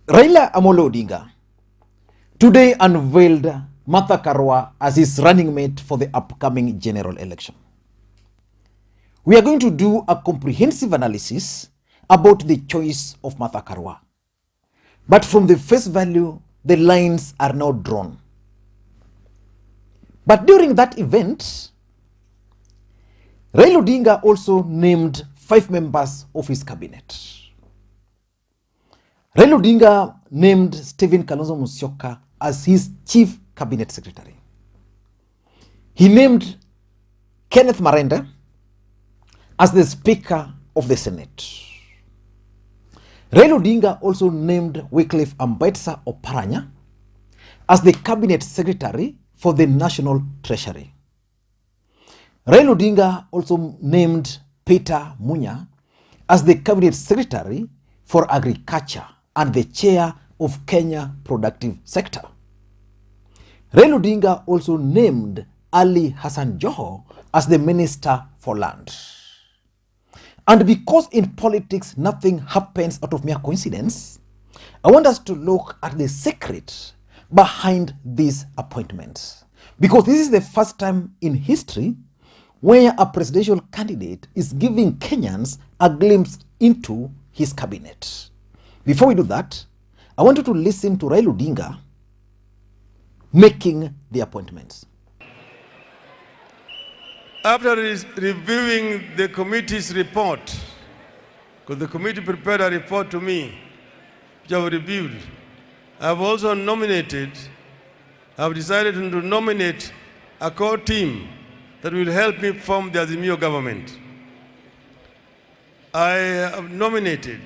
Raila Odinga today unveiled Martha Karua as his running mate for the upcoming general election. We are going to do a comprehensive analysis about the choice of Martha Karua. But from the face value, the lines are now drawn. But during that event, Raila Odinga also named 5 members of his cabinet. Raila Odinga named Stephen Kalonzo Musyoka as his chief cabinet secretary. He named Kenneth Marende as the speaker of the Senate. Raila Odinga also named Wycliffe Ambetsa Oparanya as the cabinet secretary for the National Treasury. Raila Odinga also named Peter Munya as the cabinet secretary for agriculture and the chair of Kenya Productive Sector. Raila Odinga also named Ali Hassan Joho as the Minister for Land. And because in politics nothing happens out of mere coincidence, I want us to look at the secret behind these appointments. Because this is the first time in history where a presidential candidate is giving Kenyans a glimpse into his cabinet. Before we do that, I want you to listen to Raila Odinga making the appointments. After reviewing the committee's report, because the committee prepared a report to me, which I have reviewed, I have also decided to nominate a core team that will help me form the Azimio government. I have nominated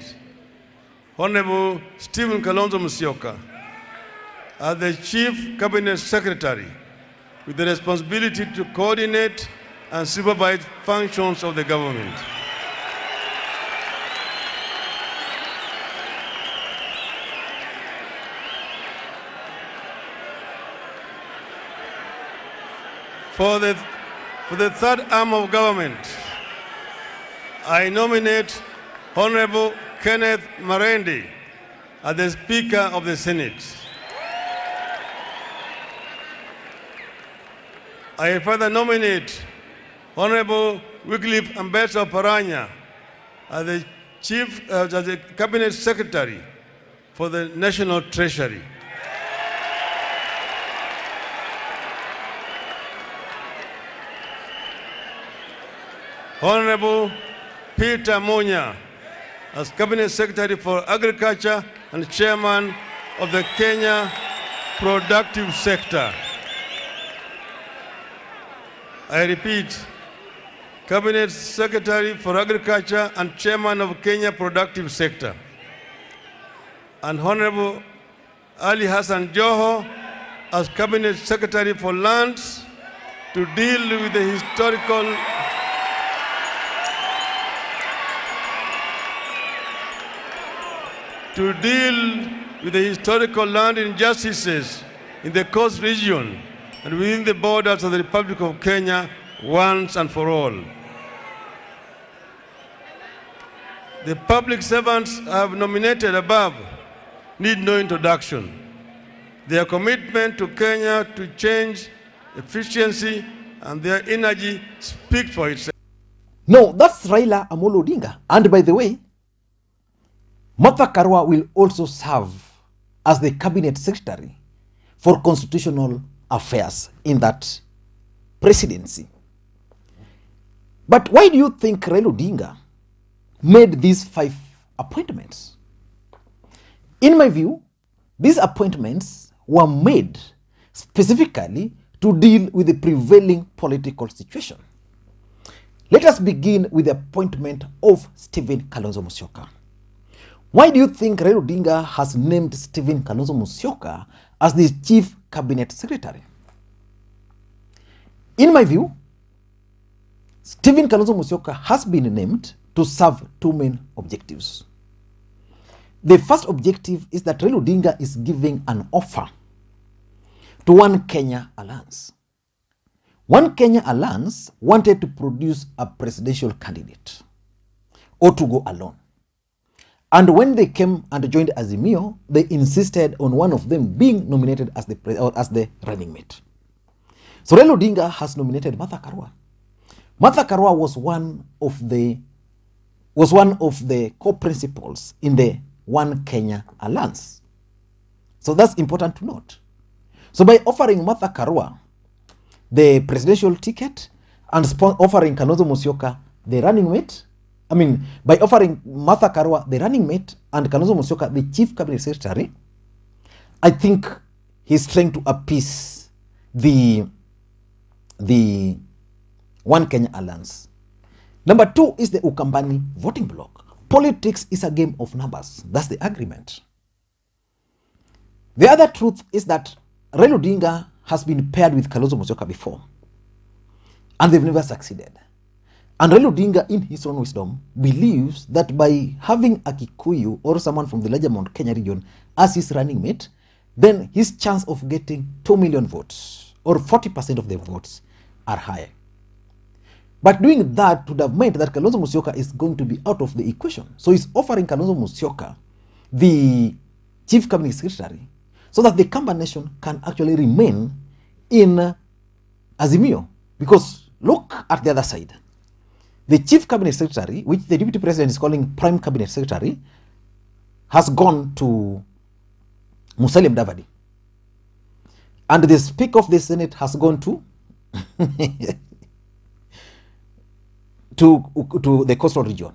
Honorable Stephen Kalonzo Musyoka as the Chief Cabinet Secretary with the responsibility to coordinate and supervise functions of the government. For the third arm of government, I nominate Honorable Kenneth Marende as the Speaker of the Senate. I further nominate Honorable Wycliffe Ambetsa Oparanya as the Cabinet Secretary for the National Treasury. Honorable Peter Munya as Cabinet Secretary for Agriculture and Chairman of the Kenya Productive Sector. I repeat, Cabinet Secretary for Agriculture and Chairman of Kenya Productive Sector. And Honorable Ali Hassan Joho as Cabinet Secretary for Lands to deal with the historical land injustices in the coast region and within the borders of the Republic of Kenya once and for all. The public servants I have nominated above need no introduction. Their commitment to Kenya to change, efficiency, and their energy speak for itself. No, that's Raila Odinga. And by the way, Martha Karua will also serve as the cabinet secretary for constitutional affairs in that presidency. But why do you think Raila Odinga made these 5 appointments? In my view, these appointments were made specifically to deal with the prevailing political situation. Let us begin with the appointment of Stephen Kalonzo Musyoka. Why do you think Raila Odinga has named Stephen Kalonzo Musyoka as the chief cabinet secretary? In my view, Stephen Kalonzo Musyoka has been named to serve 2 main objectives. The first objective is that Raila Odinga is giving an offer to One Kenya Alliance. One Kenya Alliance wanted to produce a presidential candidate or to go alone. And when they came and joined Azimio, they insisted on one of them being nominated as the running mate. So Raila Odinga has nominated Martha Karua. Martha Karua was one of the co-principals in the One Kenya Alliance. So that's important to note. So by offering Martha Karua the presidential ticket and offering Kalonzo Musyoka the running mate, by offering Martha Karua the running mate and Kalonzo Musyoka the chief cabinet secretary, I think he's trying to appease the One Kenya Alliance. Number 2 is the Ukambani voting bloc. Politics is a game of numbers. That's the agreement. The other truth is that Raila Odinga has been paired with Kalonzo Musyoka before, and they've never succeeded. And Raila Odinga, in his own wisdom, believes that by having a Kikuyu or someone from the larger Mount Kenya region as his running mate, then his chance of getting 2 million votes or 40% of the votes are higher. But doing that would have meant that Kalonzo Musyoka is going to be out of the equation. So he's offering Kalonzo Musyoka the chief cabinet secretary so that the Kamba nation can actually remain in Azimio. Because look at the other side. The chief cabinet secretary, which the deputy president is calling prime cabinet secretary, has gone to Musalia Mudavadi. And the speaker of the Senate has gone to to the coastal region.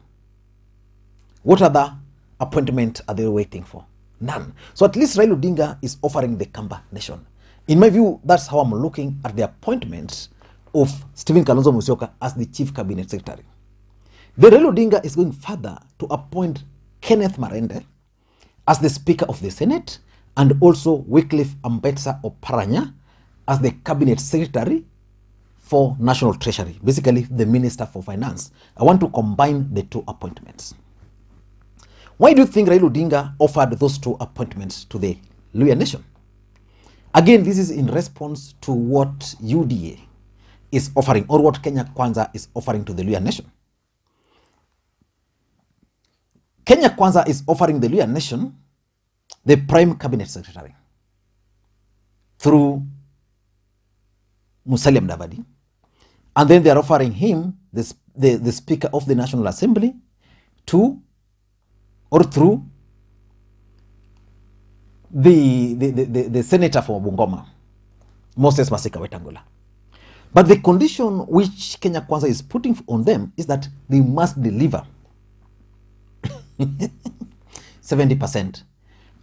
What other appointment are they waiting for? None. So at least Raila Odinga is offering the Kamba nation. In my view, that's how I'm looking at the appointment of Stephen Kalonzo Musyoka as the chief cabinet secretary. The Raila Odinga is going further to appoint Kenneth Marende as the speaker of the Senate and also Wycliffe Ambetsa Oparanya as the cabinet secretary for National Treasury, basically the Minister for Finance. I want to combine the two appointments. Why do you think Raila Odinga offered those two appointments to the Luhya nation? Again, this is in response to what UDA is offering, or what Kenya Kwanza is offering to the Luhya nation. Kenya Kwanza is offering the Luhya nation the prime cabinet secretary through Musalia Mudavadi, and then they are offering him the Speaker of the National Assembly through the Senator for Bungoma, Moses Masika Wetangula. But the condition which Kenya Kwanza is putting on them is that they must deliver 70%.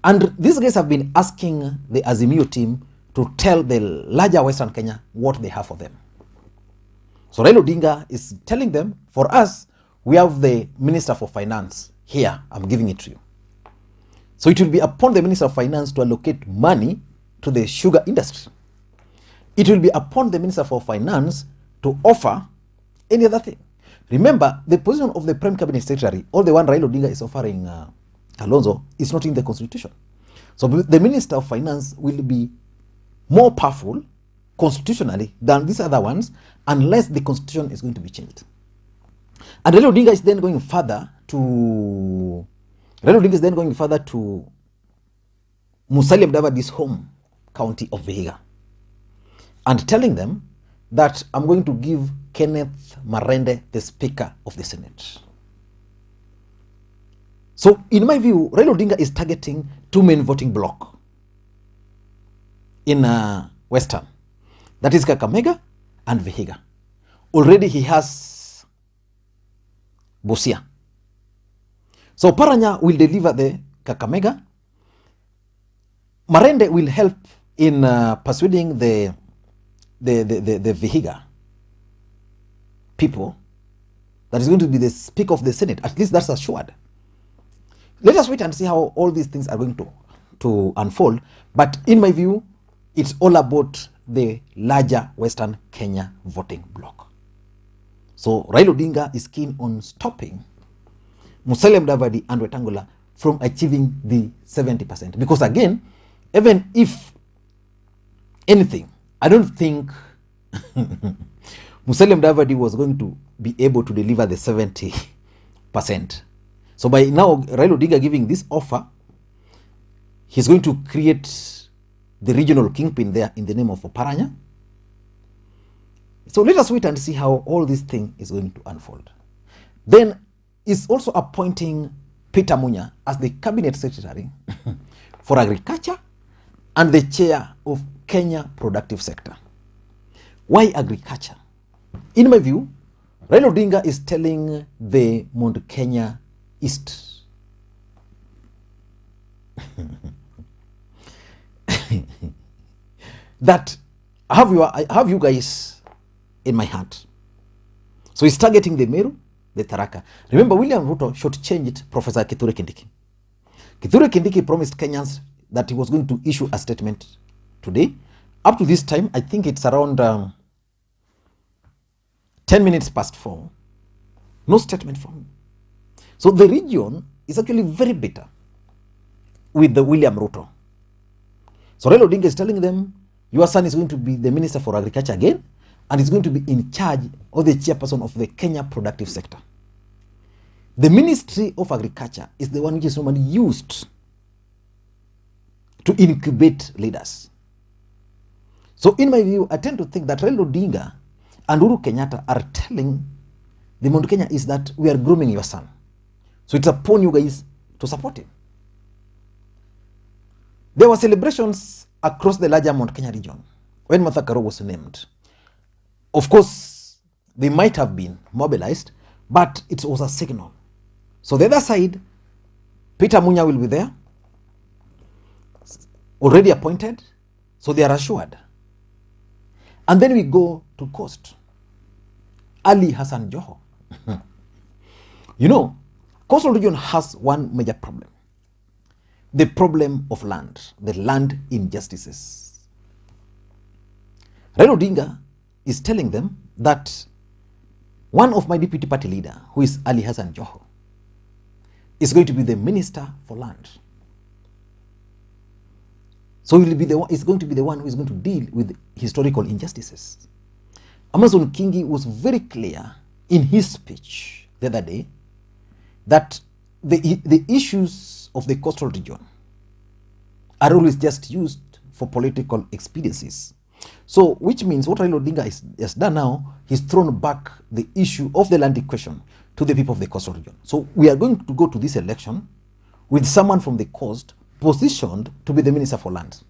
And these guys have been asking the Azimio team to tell the larger Western Kenya what they have for them. So Raila Odinga is telling them, for us, we have the Minister for Finance here. I'm giving it to you. So it will be upon the Minister of Finance to allocate money to the sugar industry. It will be upon the Minister for Finance to offer any other thing. Remember, the position of the Prime Cabinet Secretary, or the one Raila Odinga is offering Kalonzo, is not in the Constitution. So the Minister of Finance will be more powerful constitutionally than these other ones, unless the Constitution is going to be changed. And Raila Odinga is then going further to Musalia Mudavadi's home county of Vihiga, and telling them that I'm going to give Kenneth Marende the Speaker of the Senate. So in my view, Raila Odinga is targeting two main voting blocks in Western. That is Kakamega and Vihiga. Already he has Busia. So Paranya will deliver the Kakamega. Marende will help in persuading the Vihiga people that is going to be the Speaker of the Senate. At least that's assured. Let us wait and see how all these things are going to unfold. But in my view, it's all about the larger Western Kenya voting bloc. So Raila Odinga is keen on stopping Musalia Mudavadi and Wetangula from achieving the 70%. Because again, even if anything, I don't think Musalia Mudavadi was going to be able to deliver the 70%. So by now, Raila Odinga giving this offer, he's going to create the regional kingpin there in the name of Oparanya. So let us wait and see how all this thing is going to unfold. Then is also appointing Peter Munya as the cabinet secretary for agriculture and the chair of Kenya productive sector. Why agriculture? In my view, Raila Odinga is telling the Mount Kenya East that I have you guys in my heart. So he's targeting the Meru, the Tharaka. Remember, William Ruto shortchanged Professor Kithure Kindiki. Kithure Kindiki promised Kenyans that he was going to issue a statement today. Up to this time, I think it's around 10 minutes past 4. No statement from him. So the region is actually very bitter with the William Ruto. So Raila Odinga is telling them, your son is going to be the Minister for Agriculture again, and is going to be in charge or the chairperson of the Kenya productive sector. The Ministry of Agriculture is the one which is normally used to incubate leaders. So in my view, I tend to think that Raila Odinga and Uhuru Kenyatta are telling the Mount Kenya is that we are grooming your son. So it's upon you guys to support him. There were celebrations across the larger Mount Kenya region when Martha Karua was named. Of course, they might have been mobilized, but it was a signal. So the other side, Peter Munya will be there, already appointed, so they are assured. And then we go to Coast. Ali Hassan Joho. You know, Coastal region has one major problem. The problem of land, the land injustices. Raila Odinga is telling them that one of my deputy party leader, who is Ali Hassan Joho, is going to be the minister for land. So he will be the one, is going to be the one who is going to deal with historical injustices. Amazon Kingi was very clear in his speech the other day that the issues of the coastal region are always just used for political expediencies. So, which means what Raila Odinga has done now, he's thrown back the issue of the land question to the people of the coastal region. So, we are going to go to this election with someone from the coast positioned to be the minister for land.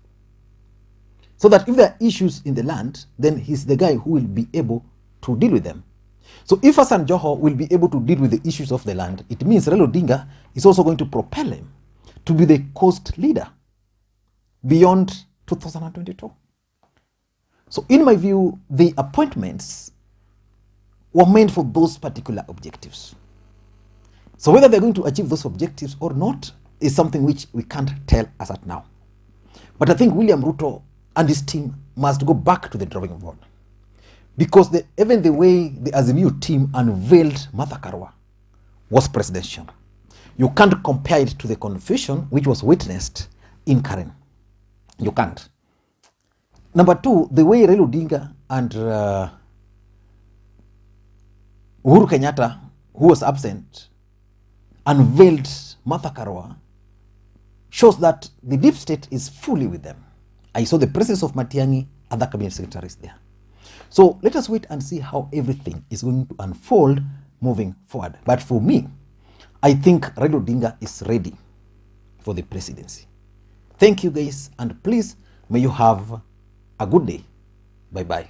So that if there are issues in the land, then he's the guy who will be able to deal with them. So if Hassan Joho will be able to deal with the issues of the land, it means Raila Odinga is also going to propel him to be the coast leader beyond 2022. So in my view, the appointments were meant for those particular objectives. So whether they're going to achieve those objectives or not is something which we can't tell as at now. But I think William Ruto and his team must go back to the drawing board. Because even the way the Azimio team unveiled Martha Karua was presidential. You can't compare it to the confusion which was witnessed in Karen. You can't. Number two, the way Raila Odinga and Uhuru Kenyatta, who was absent, unveiled Martha Karua shows that the deep state is fully with them. I saw the presence of Matiang'i, other cabinet secretaries there. So let us wait and see how everything is going to unfold moving forward. But for me, I think Raila Odinga is ready for the presidency. Thank you guys, and please, may you have a good day. Bye-bye.